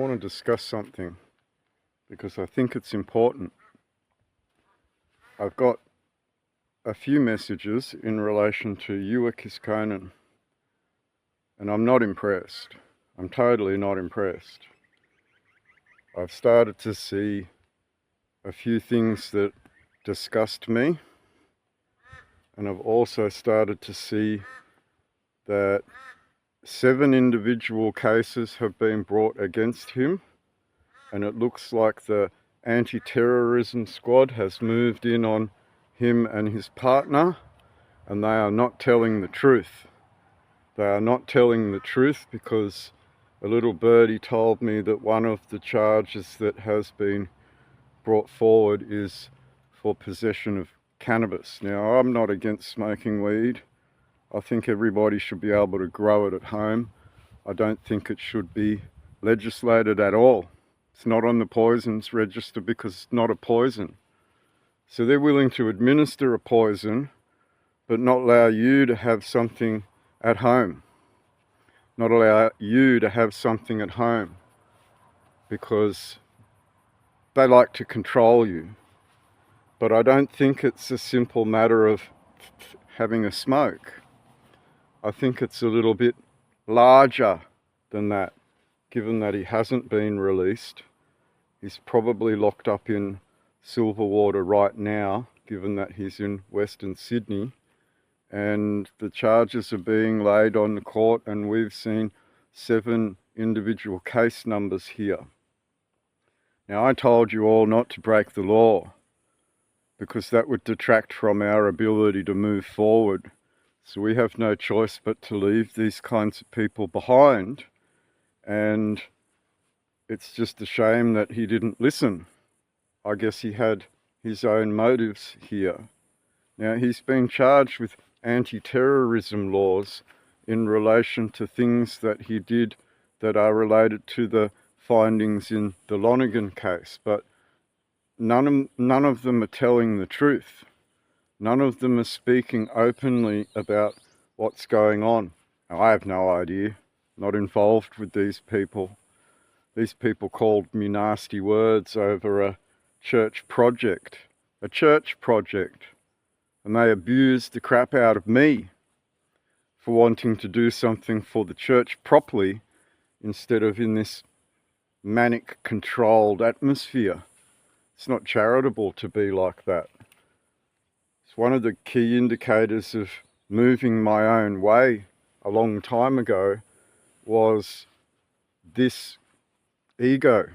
want to discuss something because I think it's important. I've got a few messages in relation to Konan, and I'm not impressed. I'm totally not impressed. I've started to see a few things that disgust me, and I've also started to see that 7 individual cases have been brought against him, and it looks like the anti-terrorism squad has moved in on him and his partner, and they are not telling the truth. They are not telling the truth because a little birdie told me that one of the charges that has been brought forward is for possession of cannabis. Now, I'm not against smoking weed. I think everybody should be able to grow it at home. I don't think it should be legislated at all. It's not on the poisons register because it's not a poison. So they're willing to administer a poison, but not allow you to have something at home. Not allow you to have something at home because they like to control you. But I don't think it's a simple matter of having a smoke. I think it's a little bit larger than that, given that he hasn't been released. He's probably locked up in Silverwater right now, given that he's in Western Sydney, and the charges are being laid on the court, and we've seen 7 individual case numbers here. Now, I told you all not to break the law because that would detract from our ability to move forward. So we have no choice but to leave these kinds of people behind, and it's just a shame that he didn't listen. I guess he had his own motives here. Now, he's been charged with anti-terrorism laws in relation to things that he did that are related to the findings in the Lonergan case, but none of them are telling the truth. None of them are speaking openly about what's going on. Now, I have no idea, not involved with these people. These people called me nasty words over a church project, and they abused the crap out of me for wanting to do something for the church properly instead of in this manic controlled atmosphere. It's not charitable to be like that. It's one of the key indicators of moving my own way a long time ago was this ego.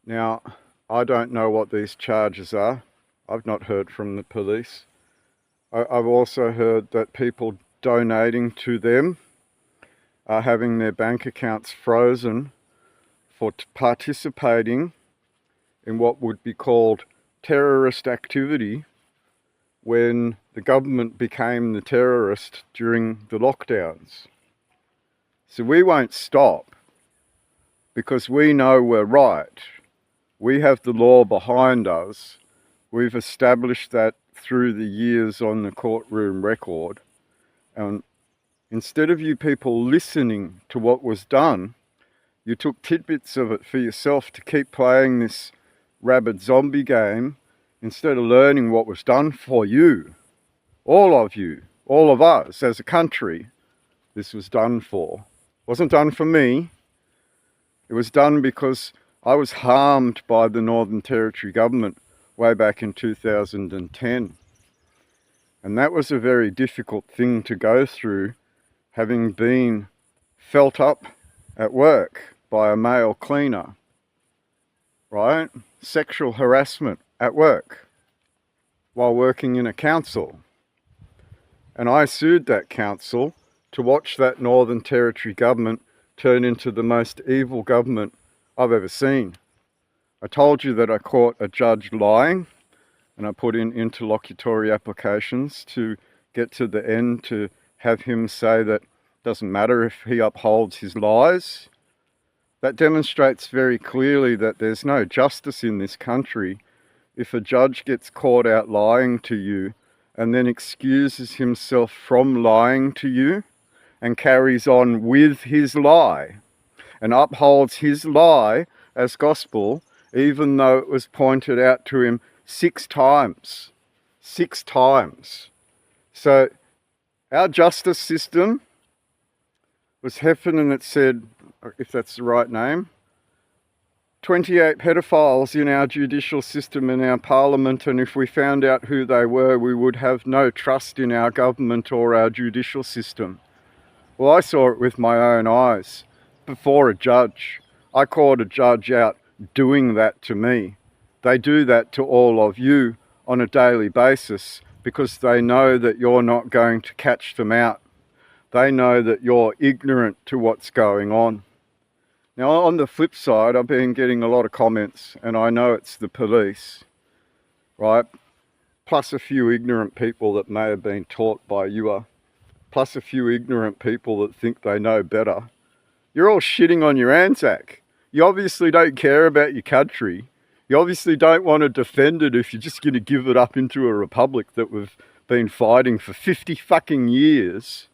Now, I don't know what these charges are. I've not heard from the police. I've also heard that people donating to them are having their bank accounts frozen for participating in what would be called terrorist activity when the government became the terrorist during the lockdowns. So we won't stop because we know we're right. We have the law behind us. We've established that through the years on the courtroom record. And instead of you people listening to what was done, you took tidbits of it for yourself to keep playing this rabid zombie game instead of learning what was done for you. All of us as a country, this was done for. It wasn't done for me. It was done because I was harmed by the Northern Territory government way back in 2010. And that was a very difficult thing to go through, having been felt up at work by a male cleaner, right? Sexual harassment at work while working in a council. And I sued that council to watch that Northern Territory government turn into the most evil government I've ever seen. I told you that I caught a judge lying, and I put in interlocutory applications to get to the end to have him say that it doesn't matter if he upholds his lies. That demonstrates very clearly that there's no justice in this country if a judge gets caught out lying to you and then excuses himself from lying to you and carries on with his lie. and upholds his lie as gospel, even though it was pointed out to him 6 times. 6 times. So our justice system was Heffernan that said, if that's the right name, 28 pedophiles in our judicial system and our parliament, and if we found out who they were, we would have no trust in our government or our judicial system. Well, I saw it with my own eyes before a judge. I caught a judge out doing that to me. They do that to all of you on a daily basis because they know that you're not going to catch them out. They know that you're ignorant to what's going on. Now, on the flip side, I've been getting a lot of comments, and I know it's the police, right? Plus a few ignorant people that may have been taught by you, plus a few ignorant people that think they know better. You're all shitting on your Anzac. You obviously don't care about your country. You obviously don't want to defend it if you're just going to give it up into a republic that we've been fighting for 50 fucking years.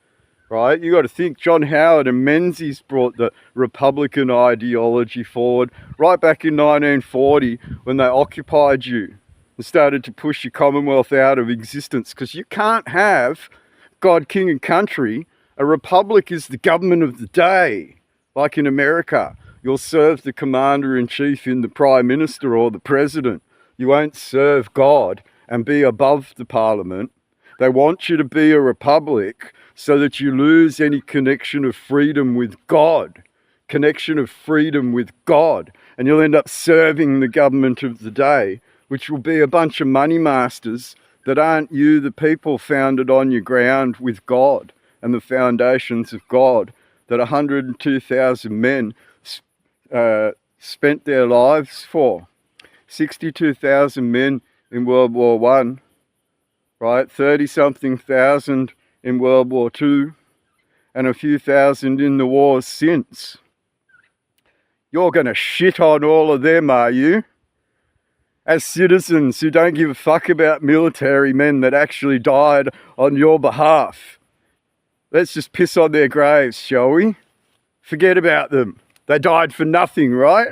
Right? You got to think John Howard and Menzies brought the Republican ideology forward right back in 1940 when they occupied you and started to push your Commonwealth out of existence, because you can't have God, King and Country. A republic is the government of the day. Like in America, you'll serve the commander-in-chief in the Prime Minister or the President. You won't serve God and be above the Parliament. They want you to be a republic so that you lose any connection of freedom with God. Connection of freedom with God. And you'll end up serving the government of the day, which will be a bunch of money masters that aren't you, the people, founded on your ground with God and the foundations of God that 102,000 men spent their lives for. 62,000 men in World War I, right? 30-something thousand in World War II, and a few thousand in the wars since. You're going to shit on all of them, are you? As citizens who don't give a fuck about military men that actually died on your behalf. Let's just piss on their graves, shall we? Forget about them. They died for nothing, right?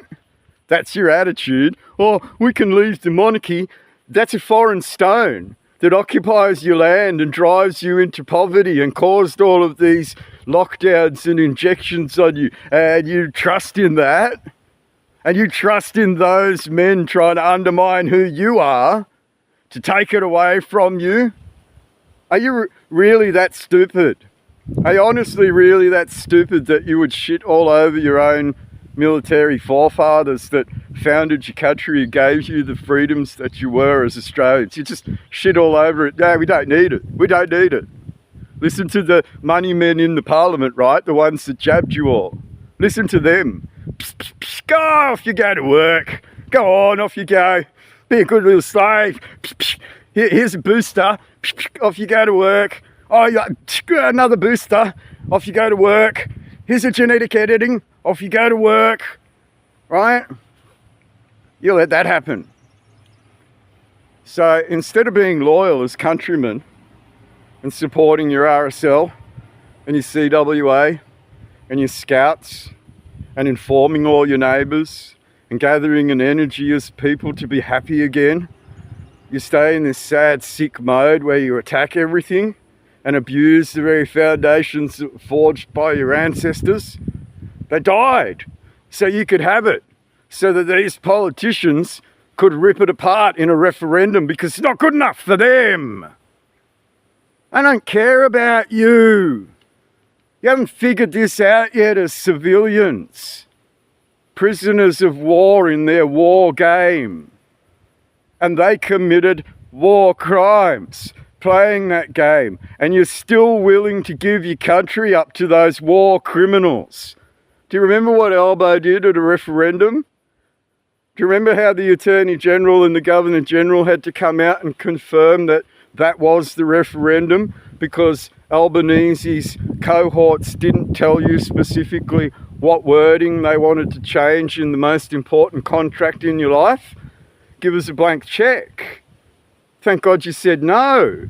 That's your attitude. Or we can leave the monarchy. That's a foreign stone that occupies your land and drives you into poverty and caused all of these lockdowns and injections on you. And you trust in that? And you trust in those men trying to undermine who you are to take it away from you? Are you really that stupid? Are you honestly really that stupid that you would shit all over your own military forefathers that founded your country and gave you the freedoms that you were as Australians? You just shit all over it. No, we don't need it. We don't need it. Listen to the money men in the parliament, right? The ones that jabbed you all. Listen to them. Psh, psh, psh, go off you go to work. Go on, off you go. Be a good little slave. Psh, psh. Here's a booster. Psh, psh, off you go to work. Oh, another booster. Off you go to work. Here's a genetic editing. Off you go to work. Right? You let that happen. So instead of being loyal as countrymen and supporting your RSL and your CWA and your scouts and informing all your neighbours and gathering an energy as people to be happy again, you stay in this sad, sick mode where you attack everything and abuse the very foundations that were forged by your ancestors. They died so you could have it, so that these politicians could rip it apart in a referendum because it's not good enough for them. I don't care about you. You haven't figured this out yet as civilians, prisoners of war in their war game. And they committed war crimes playing that game. And you're still willing to give your country up to those war criminals. Do you remember what Albo did at a referendum? Do you remember how the Attorney General and the Governor General had to come out and confirm that that was the referendum because Albanese's cohorts didn't tell you specifically what wording they wanted to change in the most important contract in your life? Give us a blank check. Thank God you said no,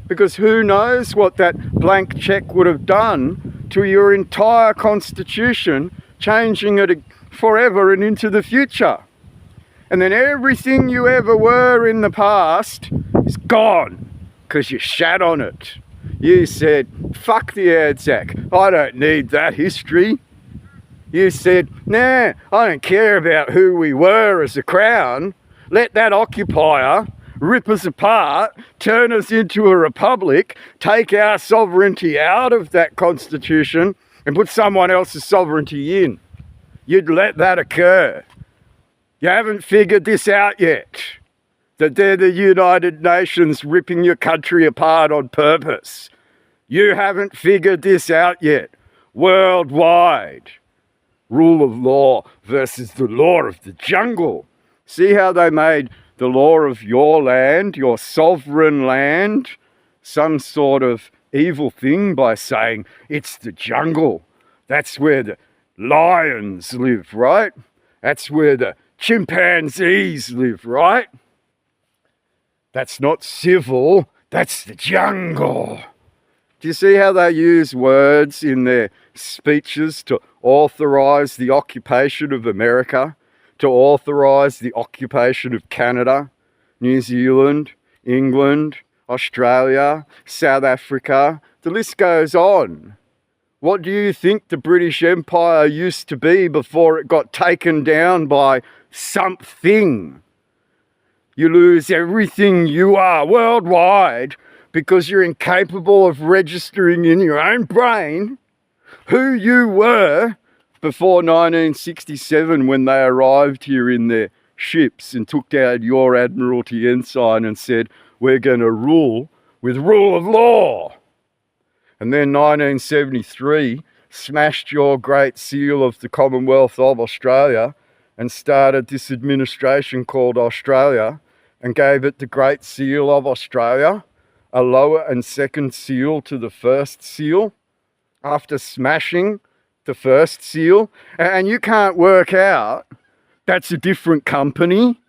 because who knows what that blank check would have done to your entire constitution changing it forever and into the future. And then everything you ever were in the past is gone because you shat on it. You said, fuck the Anzac, I don't need that history. You said, nah, I don't care about who we were as a crown. Let that occupier rip us apart, turn us into a republic, take our sovereignty out of that constitution and put someone else's sovereignty in. You'd let that occur. You haven't figured this out yet, that they're the United Nations ripping your country apart on purpose. You haven't figured this out yet. Worldwide. Rule of law versus the law of the jungle. See how they made the law of your land, your sovereign land, some sort of evil thing by saying it's the jungle. That's where the lions live, right? That's where the chimpanzees live, right? That's not civil, that's the jungle. Do you see how they use words in their speeches to authorize the occupation of America, to authorize the occupation of Canada, New Zealand, England, Australia, South Africa? The list goes on. What do you think the British Empire used to be before it got taken down by something? You lose everything you are worldwide because you're incapable of registering in your own brain who you were before 1967 when they arrived here in their ships and took down your Admiralty ensign and said, we're going to rule with rule of law. And then 1973 smashed your Great Seal of the Commonwealth of Australia and started this administration called Australia and gave it the Great Seal of Australia, a lower and second seal to the first seal, after smashing the first seal. And you can't work out that's a different company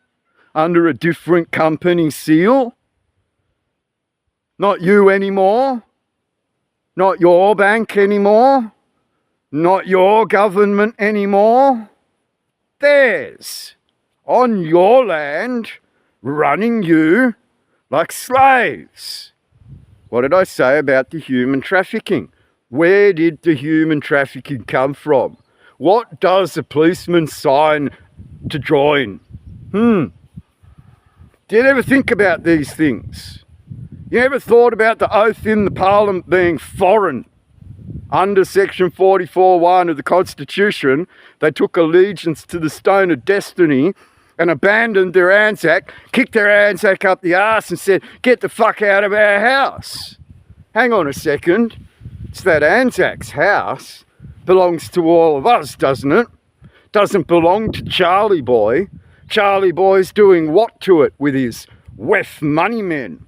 under a different company seal. Not you anymore. Not your bank anymore. Not your government anymore. Theirs. On your land, running you like slaves. What did I say about the human trafficking? Where did the human trafficking come from? What does a policeman sign to join? Did you ever think about these things? You ever thought about the oath in the Parliament being foreign? Under Section 44(1) of the Constitution, they took allegiance to the Stone of Destiny and abandoned their Anzac, kicked their Anzac up the arse and said, get the fuck out of our house. Hang on a second. It's that Anzac's house. Belongs to all of us, doesn't it? Doesn't belong to Charlie Boy. Charlie Boy's doing what to it with his WEF money men?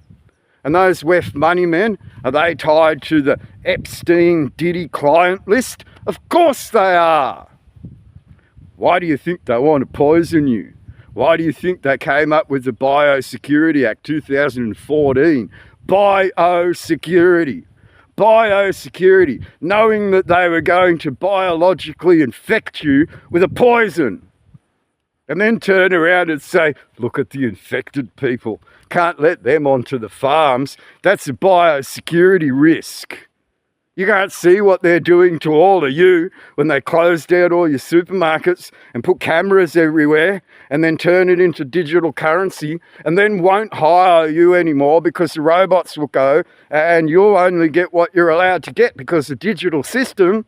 And those WEF money men, are they tied to the Epstein Diddy client list? Of course they are. Why do you think they want to poison you? Why do you think they came up with the Biosecurity Act 2014? Biosecurity. Biosecurity. Knowing that they were going to biologically infect you with a poison. And then turn around and say, look at the infected people. Can't let them onto the farms. That's a biosecurity risk. You can't see what they're doing to all of you when they close down all your supermarkets and put cameras everywhere and then turn it into digital currency and then won't hire you anymore because the robots will go and you'll only get what you're allowed to get because the digital system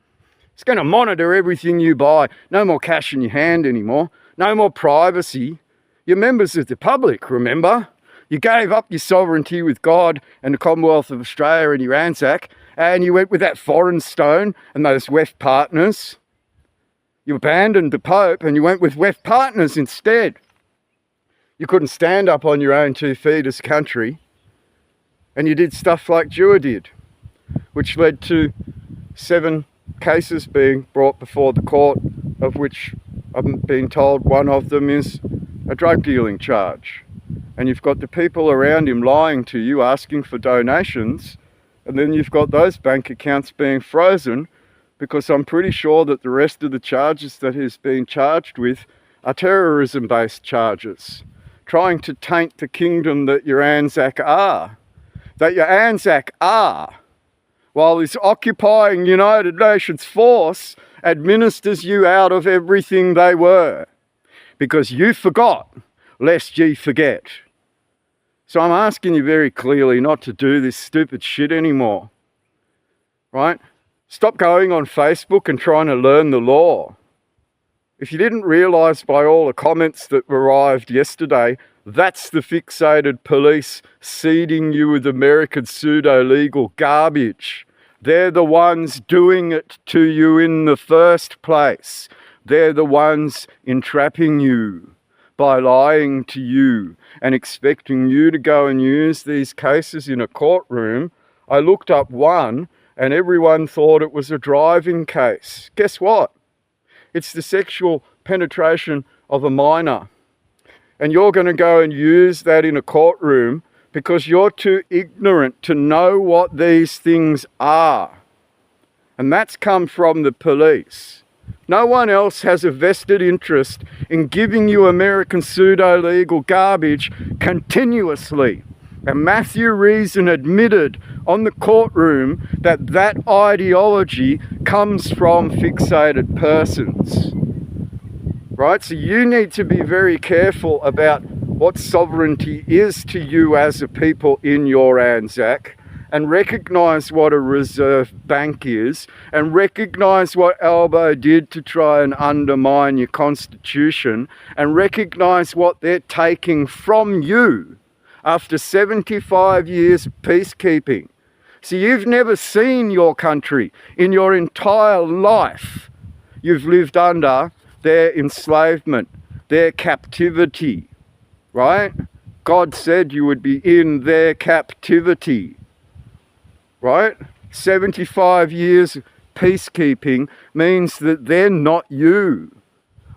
is going to monitor everything you buy. No more cash in your hand anymore. No more privacy. You're members of the public, remember? You gave up your sovereignty with God and the Commonwealth of Australia and your Anzac, and you went with that foreign stone and those WEF partners. You abandoned the Pope and you went with WEF partners instead. You couldn't stand up on your own 2 feet as a country, and you did stuff like Dewar did, which led to 7 cases being brought before the court, of which I've been told one of them is a drug dealing charge. And you've got the people around him lying to you, asking for donations, and then you've got those bank accounts being frozen because I'm pretty sure that the rest of the charges that he's been charged with are terrorism-based charges, trying to taint the kingdom that your Anzac are. That your Anzac are, while this occupying United Nations force administers you out of everything they were, because you forgot, lest ye forget. So I'm asking you very clearly not to do this stupid shit anymore, right? Stop going on Facebook and trying to learn the law. If you didn't realise by all the comments that arrived yesterday, that's the fixated police seeding you with American pseudo-legal garbage. They're the ones doing it to you in the first place. They're the ones entrapping you by lying to you and expecting you to go and use these cases in a courtroom. I looked up one and everyone thought it was a driving case. Guess what? It's the sexual penetration of a minor. And you're going to go and use that in a courtroom because you're too ignorant to know what these things are. And that's come from the police. No one else has a vested interest in giving you American pseudo-legal garbage continuously. And Matthew Reason admitted on the courtroom that that ideology comes from fixated persons. Right? So you need to be very careful about what sovereignty is to you as a people in your Anzac, and recognise what a reserve bank is, and recognise what Albo did to try and undermine your constitution, and recognise what they're taking from you after 75 years of peacekeeping. So you've never seen your country in your entire life. You've lived under their enslavement, their captivity, right? God said you would be in their captivity, right? 75 years of peacekeeping means that they're not you.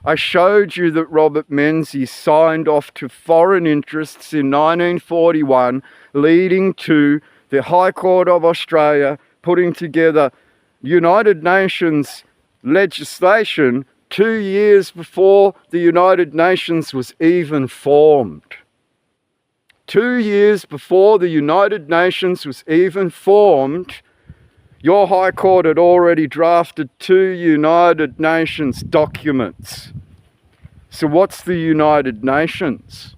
I showed you that Robert Menzies signed off to foreign interests in 1941, leading to the High Court of Australia putting together United Nations legislation 2 years before the United Nations was even formed. 2 years before the United Nations was even formed, your High Court had already drafted 2 United Nations documents. So what's the United Nations?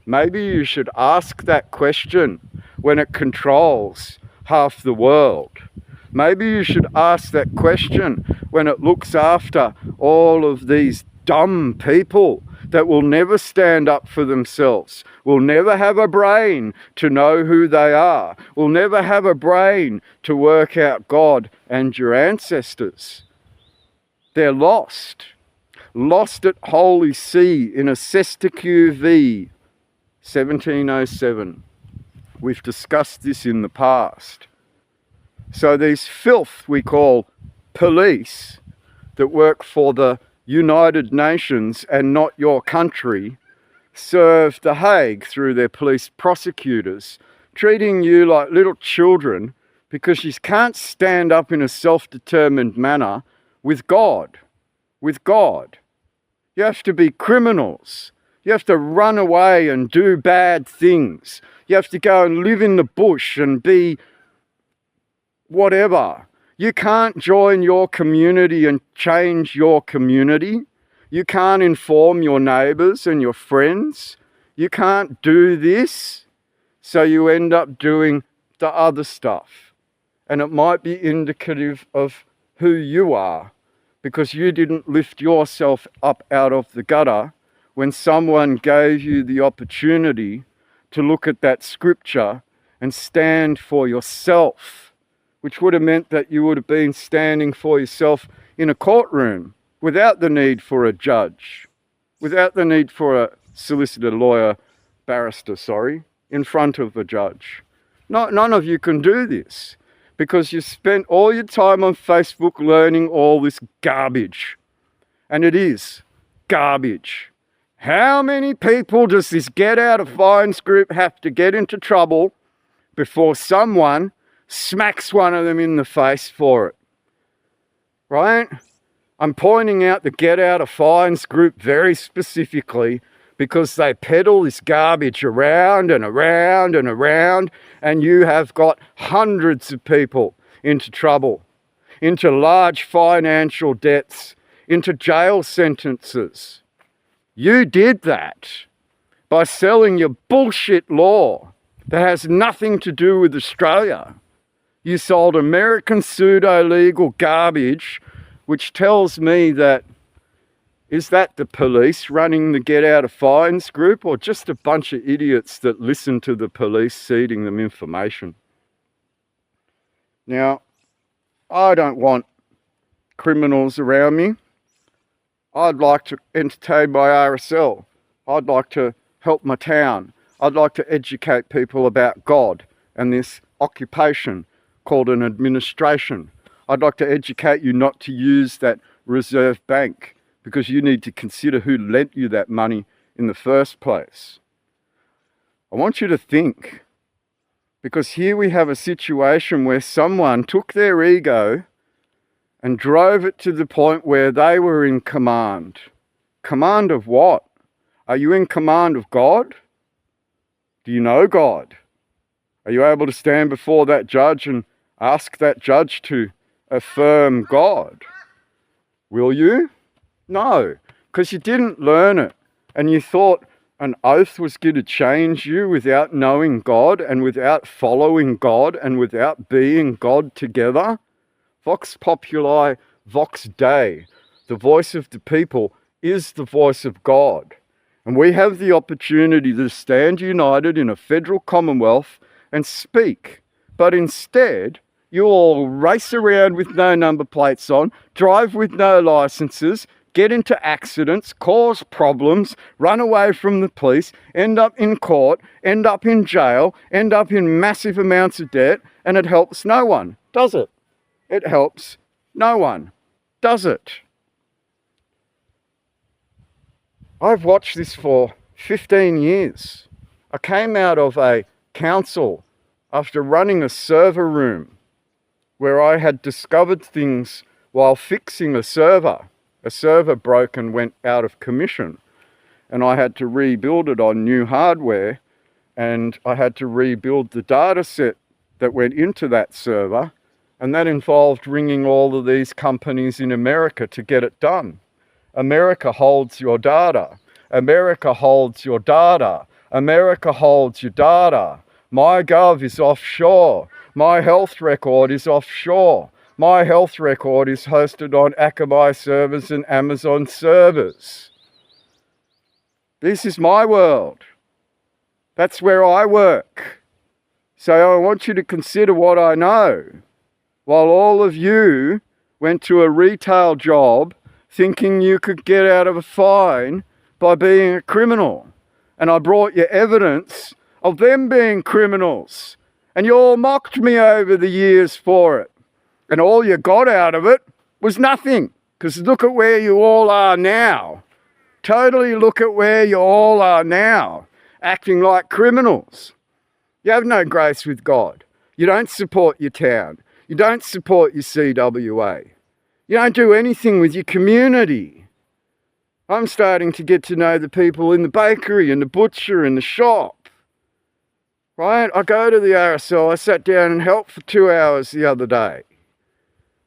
Maybe you should ask that question when it controls half the world. Maybe you should ask that question when it looks after all of these dumb people that will never stand up for themselves, will never have a brain to know who they are, will never have a brain to work out God and your ancestors. They're lost at Holy See in a Sesteque v. 1707. We've discussed this in the past. So these filth we call police that work for the United Nations and not your country serve The Hague through their police prosecutors, treating you like little children because you can't stand up in a self-determined manner with God. With God. You have to be criminals. You have to run away and do bad things. You have to go and live in the bush and be whatever. You can't join your community and change your community. You can't inform your neighbours and your friends. You can't do this. So you end up doing the other stuff. And it might be indicative of who you are, because you didn't lift yourself up out of the gutter when someone gave you the opportunity to look at that scripture and stand for yourself, which would have meant that you would have been standing for yourself in a courtroom without the need for a judge, without the need for a solicitor, lawyer, barrister, in front of a judge. None of you can do this because you spent all your time on Facebook learning all this garbage. And it is garbage. How many people does this Get Out of Fines group have to get into trouble before someone smacks one of them in the face for it? right? I'm pointing out the Get Out of Fines group very specifically because they peddle this garbage around and around and around, and you have got hundreds of people into trouble, into large financial debts, into jail sentences. You did that by selling your bullshit law that has nothing to do with Australia. You sold American pseudo-legal garbage, which tells me that, is that the police running the Get Out of Fines group, or just a bunch of idiots that listen to the police seeding them information? Now, I don't want criminals around me. I'd like to entertain my RSL. I'd like to help my town. I'd like to educate people about God and this occupation called an administration. I'd like to educate you not to use that Reserve Bank, because you need to consider who lent you that money in the first place. I want you to think, because here we have a situation where someone took their ego and drove it to the point where they were in command. Command of what? Are you in command of God? Do you know God? Are you able to stand before that judge and ask that judge to affirm God? Will you? No, because you didn't learn it, and you thought an oath was going to change you without knowing God and without following God and without being God together. Vox populi, vox Dei. The voice of the people is the voice of God. And we have the opportunity to stand united in a federal commonwealth and speak. But instead, you all race around with no number plates on, drive with no licenses, get into accidents, cause problems, run away from the police, end up in court, end up in jail, end up in massive amounts of debt, and it helps no one, does it? It helps no one, does it? I've watched this for 15 years. I came out of a council after running a server room where I had discovered things while fixing a server. A server broke and went out of commission, and I had to rebuild it on new hardware, and I had to rebuild the data set that went into that server, and that involved ringing all of these companies in America to get it done. America holds your data. America holds your data. America holds your data. MyGov is offshore. My health record is offshore. My health record is hosted on Akamai servers and Amazon servers. This is my world. That's where I work. So I want you to consider what I know. While all of you went to a retail job thinking you could get out of a fine by being a criminal. And I brought you evidence of them being criminals. And you all mocked me over the years for it. And all you got out of it was nothing. Because look at where you all are now. Totally look at where you all are now. Acting like criminals. You have no grace with God. You don't support your town. You don't support your CWA. You don't do anything with your community. I'm starting to get to know the people in the bakery and the butcher and the shop. Right? I go to the RSL. I sat down and helped for 2 hours the other day.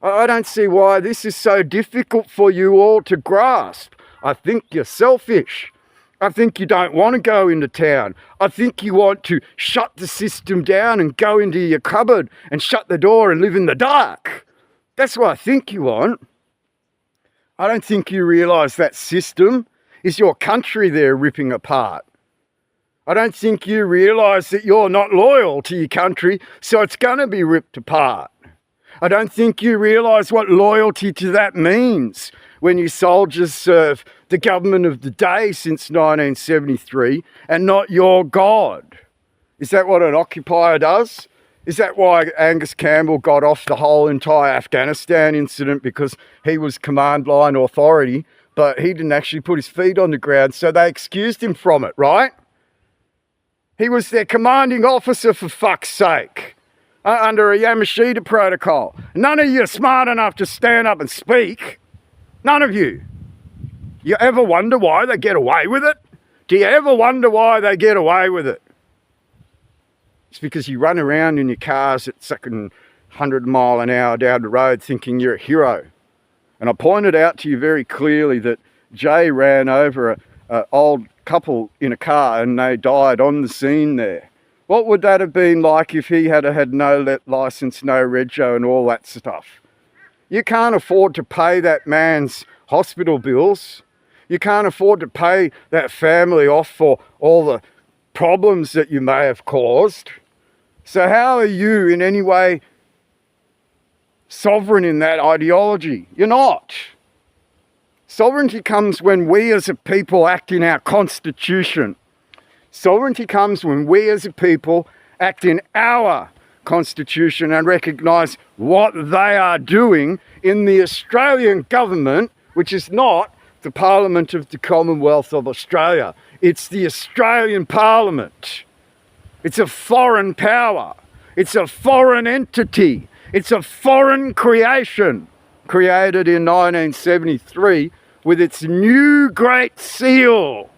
I don't see why this is so difficult for you all to grasp. I think you're selfish. I think you don't want to go into town. I think you want to shut the system down and go into your cupboard and shut the door and live in the dark. That's what I think you want. I don't think you realise that system is your country they're ripping apart. I don't think you realise that you're not loyal to your country, so it's going to be ripped apart. I don't think you realise what loyalty to that means when your soldiers serve the government of the day since 1973 and not your God. Is that what an occupier does? Is that why Angus Campbell got off the whole entire Afghanistan incident? Because he was command line authority, but he didn't actually put his feet on the ground, so they excused him from it, right? He was their commanding officer, for fuck's sake. under a Yamashita protocol. None of you are smart enough to stand up and speak. None of you. You ever wonder why they get away with it? Do you ever wonder why they get away with it? It's because you run around in your cars at second 100 mile an hour down the road thinking you're a hero. And I pointed out to you very clearly that Jay ran over an old couple in a car and they died on the scene there. What would that have been like if he had had no licence, no rego and all that stuff? You can't afford to pay that man's hospital bills. You can't afford to pay that family off for all the problems that you may have caused. So how are you in any way sovereign in that ideology? You're not. Sovereignty comes when we as a people act in our constitution. Sovereignty comes when we as a people act in our constitution and recognise what they are doing in the Australian government, which is not the Parliament of the Commonwealth of Australia. It's the Australian Parliament. It's a foreign power. It's a foreign entity. It's a foreign creation created in 1973 with its new Great Seal.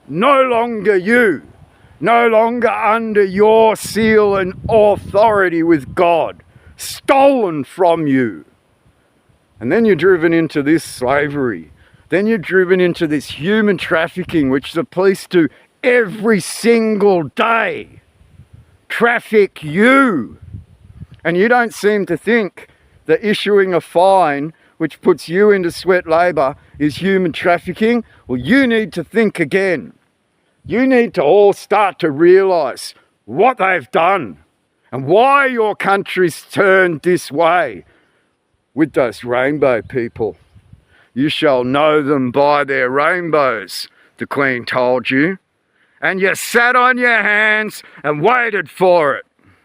No longer you. No longer under your seal and authority with God. Stolen from you. And then you're driven into this slavery. Then you're driven into this human trafficking, which the police do every single day. Traffic you. And you don't seem to think that issuing a fine which puts you into sweat labour is human trafficking. Well, you need to think again. You need to all start to realise what they've done and why your country's turned this way with those rainbow people. You shall know them by their rainbows, the Queen told you. And you sat on your hands and waited for it.